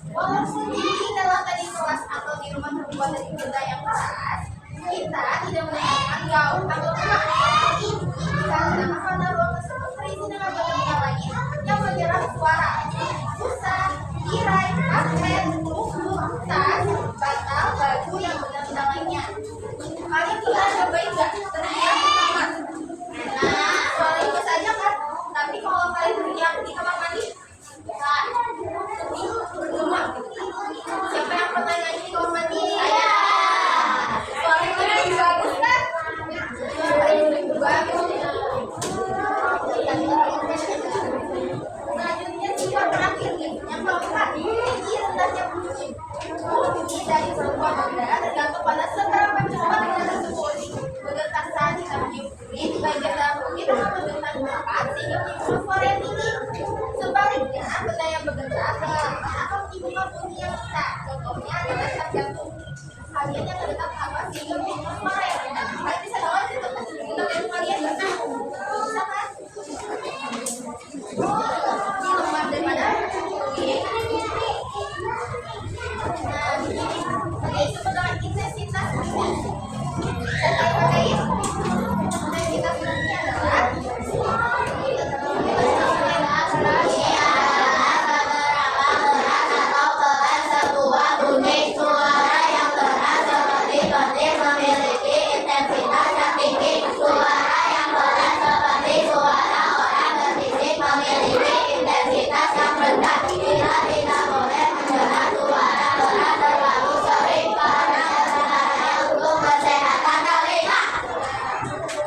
Walaupun di dalam tadi kelas atau di rumah terbuat dari benda yang keras, kita tidak menggunakan gaun atau keras ini karena karena ruang tersebut terisi dengan benda lain yang menyerap suara, busa, tirai, karpet, buku, tas, bantal, baju yang benda-benda lainnya. Kalian tidak ada baik nggak teriak di kamar? Nah, soal itu saja kan. Tapi kalau kalian teriak di kamar mandi, siapa yang pernah nyanyi di kamar mandi? Saya. Suaranya lebih bagus kan? Suaranya lebih bagus. Selanjutnya sifat terakhir nih, yang keempat, tinggi rendahnya bunyi. Bunyi dari sebuah benda tergantung pada seberapa cepat benda tersebut bergetar saat kita meniup kulit, bagian dalam kulit akan bergetar cepat sehingga menimbulkan suara yang tinggi. Sebaliknya, benda yang bergetar lambat akan menimbulkan bunyi yang rendah. Contohnya adalah sak jantung. Kalian yang terdekat apa sehingga menimbulkan suara yang rendah? Kalian bisa dengar itu dengan kalian nggak? Bisa kan? Ini lemah daripada kulit. Nah, begini. Oke, itu dengan intensitas bunyi. Saya pakai intensitas bunyi adalah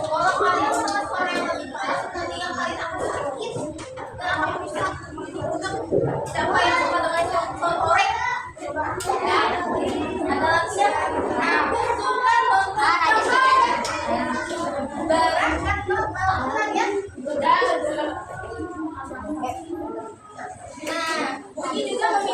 kalau kalian mendengar suara yang lebih keras, nanti yang kalian akan sakit. Kenapa bisa? Siapa yang suka dengan contoh korek? Ya, ada lagi ya. Aku suka nonton barang kan nonton ya. Nah, bunyi juga memiliki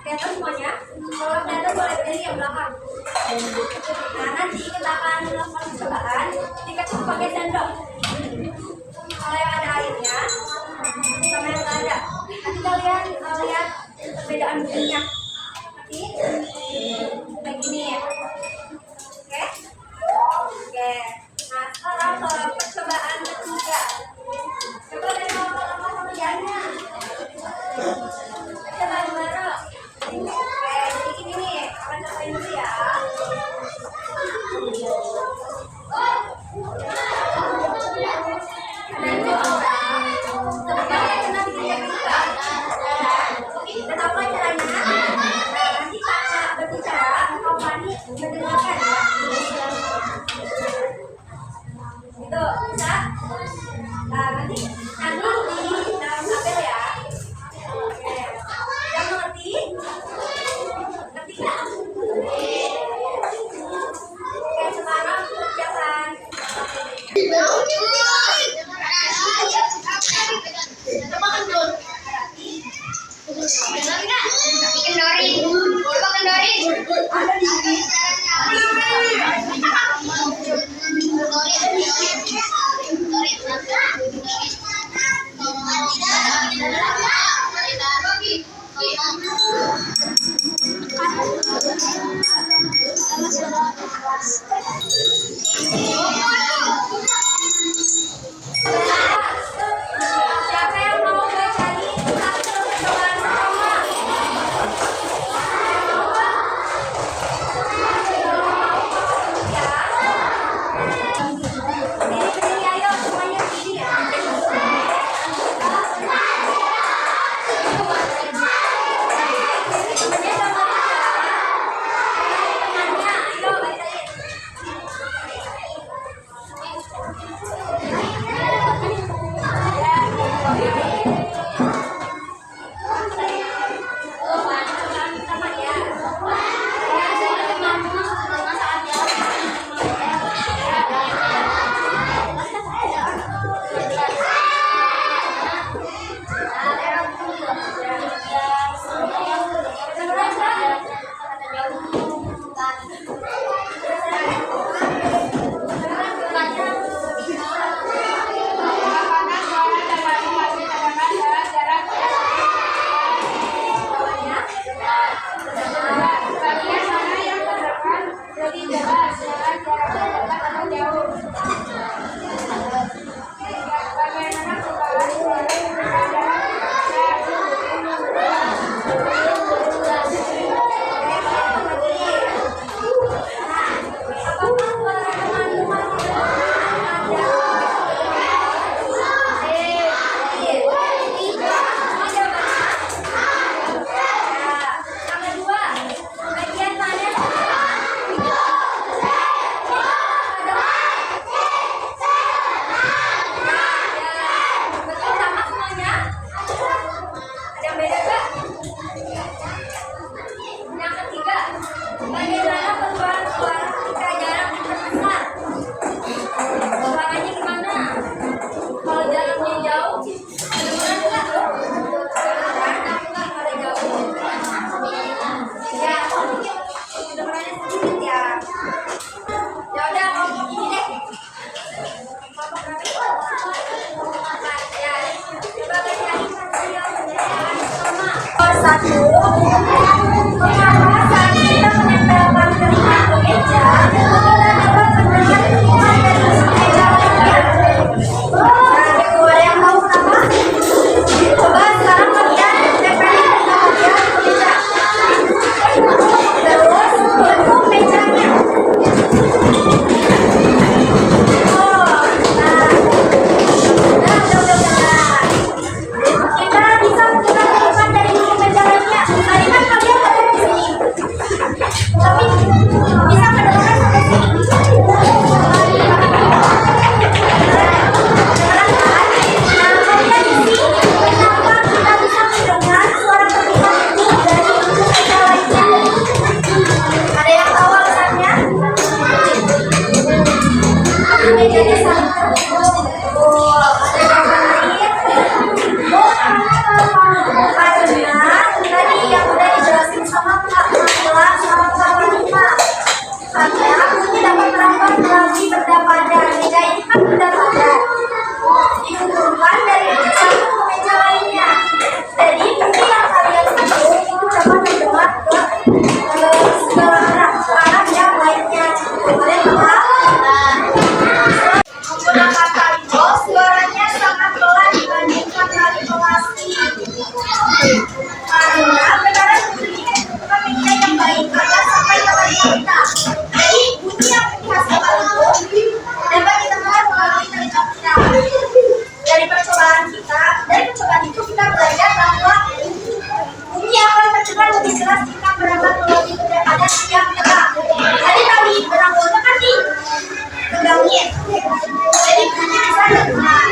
Kelihatan semuanya? Kalau kelihatan boleh berdiri yang belakang. Nah, nanti kita akan melakukan percobaan. Dikasih pakai sendok. Kalau yang ada airnya, sama yang nggak ada. Nanti kalian lihat perbedaan bentuknya. Nanti kayak gini ya. Oke? Oke. Nah, sekarang ke percobaan ketiga. Coba dari awal-awal pekerjaannya. Percobaan baru. Oke, jadi gini nih. Akan cobain dulu ya. Ada yang mau orang. Sebenarnya kena bikin kayak gitu kan? Kita tahu kan caranya. Nah, nanti kakak berbicara, kau Fani mendengarkan ya. Itu bisa. Nah, nanti di dalam tabel ya. Oke. Yang mengerti? Ngerti nggak? Oke, sekarang kerjakan. Ada di sini. Siapa yang mau mencari hasil percobaan pertama? Berdiri, ayo semuanya berdiri ya. Temennya sama temannya, ayo bacain. Satu, mengapa saat kita menempelkan telinga ke meja, kita dapat mendengar dentuman dari meja lainnya? Nah, yang tahu kenapa? Coba sekarang kalian tempelin telinga kalian ke meja. Terus bentuk mejanya. Kita bisa menggunakan dari meja lainnya. jelas kita berangkat melalui pendapatan yang tegak. Tadi tadi berangkatnya kan di tegangin. Jadi bunyi bisa dengar.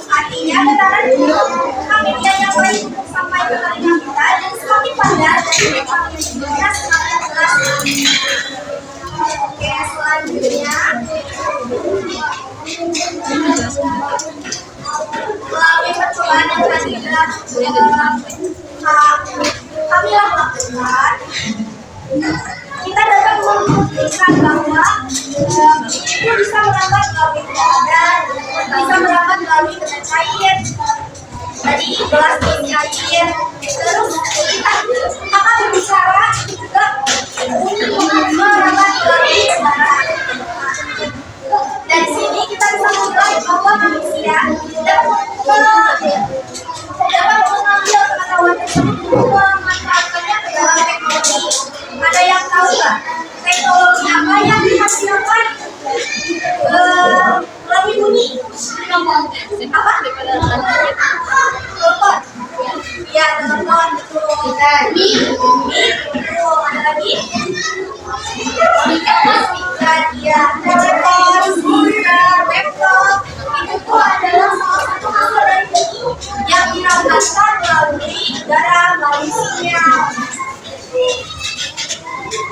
Artinya getaran media yang lain sampai ke telinga kita dan semakin padat dan semakin jelas semakin jelas. Oke, selanjutnya melalui percobaan yang tadi kami lakukan, kita dapat membuktikan bahwa itu bisa merambat melalui udara, bisa merambat melalui benda cair. Tadi gelas isi air, terus kita akan berbicara juga merambat melalui udara. Dari sini kita bisa melihat bahwa manusia dapat mengambil pengetahuan tersebut memanfaatkannya ke dalam teknologi. Ada yang tahu nggak teknologi apa yang dihasilkan melalui bunyi? Apa? Telepon. Ya, telepon betul. Betul. Ada lagi? Ya, telepon, speaker, laptop, itu tuh adalah salah satu hasil dari bunyi yang dirapatkan melalui udara, melalui sinyal.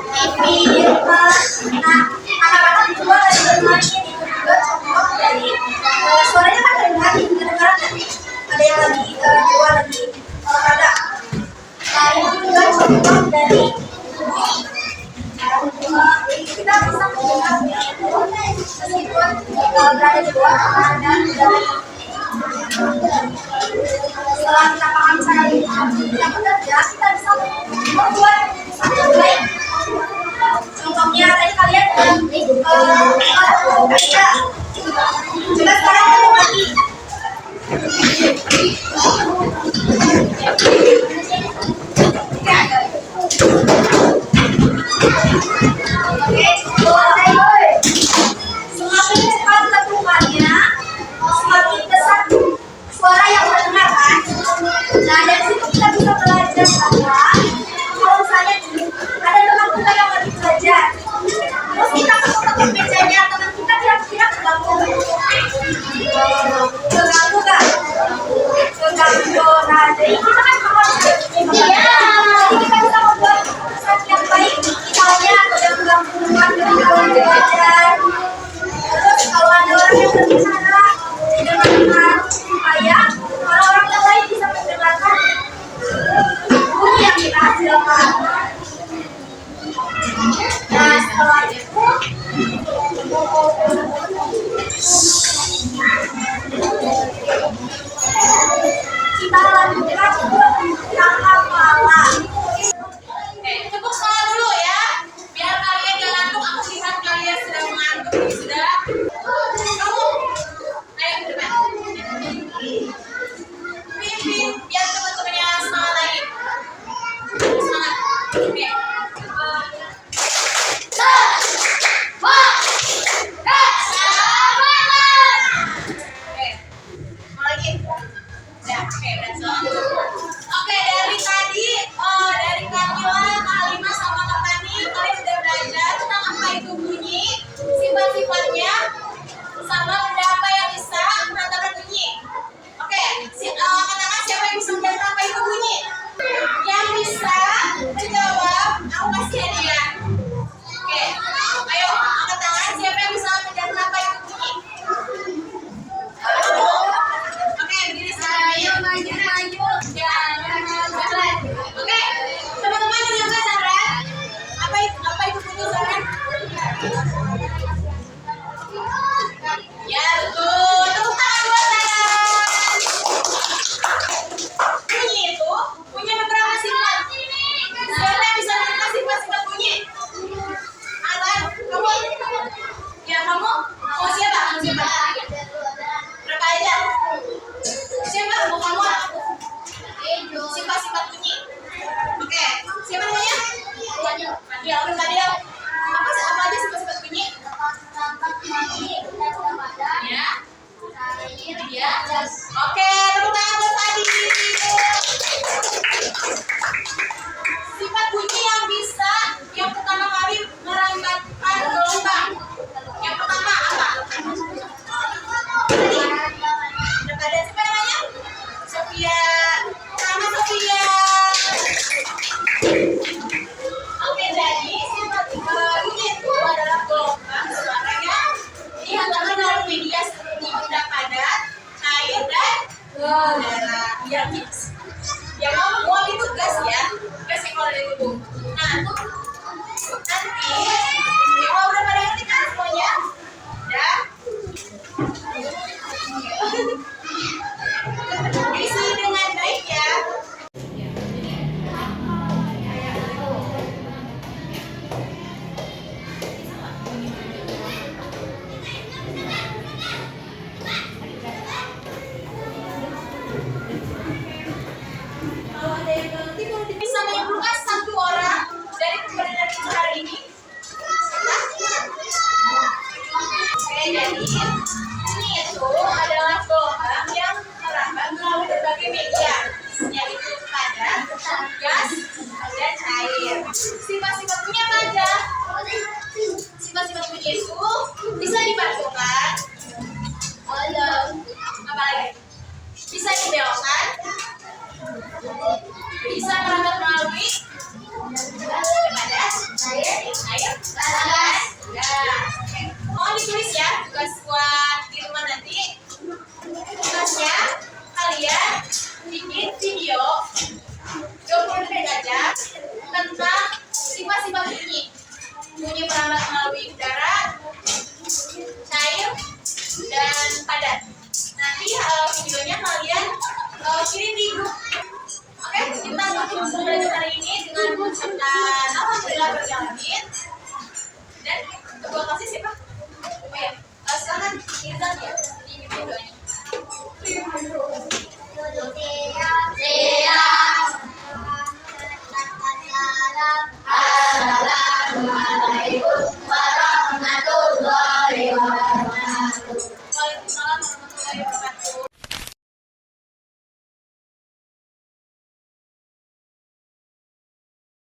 TV di rumah. Nah, anak-anak juga lagi bermain itu juga contoh dari suaranya kan kedengaran kan? Ada yang lagi di luar lagi olahraga. Nah, itu juga contoh dari bunyi. Kita bisa mendengar bunyi itu meskipun berada di luar dan dari setelah kita paham cara yang bekerja, kita bisa membuat satu yang baik. Contohnya tadi kalian kerja. Coba sekarang kita lagi. Oke, semakin cepat ketukannya, semakin besar suara yang terdengar kan. Nah, dari situ kita bisa belajar bahwa kalau misalnya ada teman kita yang lagi belajar, terus kita ketuk mejanya teman kita kira-kira keganggu nggak? Keganggu. Nah, jadi kita kan harus jadi kita bisa membuat keputusan yang baik. Misalnya ada gangguan ketika belajar. Terus kalau ada orang yang berbicara dengarkan supaya orang-orang yang lain bisa mendengarkan bunyi yang kita hasilkan. Nah, setelah itu kita lanjutkan ke tahap malam. Tepuk tangan dulu ya, biar kalian gak ngantuk. Aku lihat kalian sedang mengantuk. Sudah? Kamu, ayo ke depan. Pimpin, biar teman-temannya semangat lagi. Semangat. Oke. Mau lagi? Ya, oke, oke, dari tadi, dari Kamila, Kak Alima, sama Kak Fani, kalian sudah belajar tentang apa itu bunyi, sifat-sifatnya, sama benda apa yang bisa menandakan bunyi. Oke, katakan siapa yang bisa menjawab apa itu bunyi. Yang bisa menjawab Oke, jadi bunyi itu adalah gelombang suara yang dihantarkan melalui media seperti benda padat, cair, dan udara. Ya, mix. Yang mau itu gas ya, gas yang keluar dari tubuh. Nah, nanti kalau udah pada ngerti kan semuanya, udah isi dengan baik ya. Kalau ada yang ngerti, kalau bisa menyimpulkan satu orang dari pembelajaran kita hari ini. Oke, jadi ini itu adalah gelombang yang merambat melalui berbagai media, yaitu padat, gas, dan cair. Sifat-sifat bunyi apa aja? Sifat-sifat bunyi itu bisa dibantukan oleh apa lagi? Bisa dibelokkan, bisa merambat melalui padat, cair, gas. Mohon ditulis ya tugas buat di rumah nanti. Tugasnya kalian bikin video 20 detik aja tentang sifat-sifat bunyi. Bunyi merambat melalui udara, cair, dan padat. Nanti videonya kalian kirim di grup. Oke, kita tutup pembelajaran hari ini dengan mengucapkan alhamdulillah berjalanin. Dan ketua kasih siapa? Oh ya, silakan Irzan ya, di video.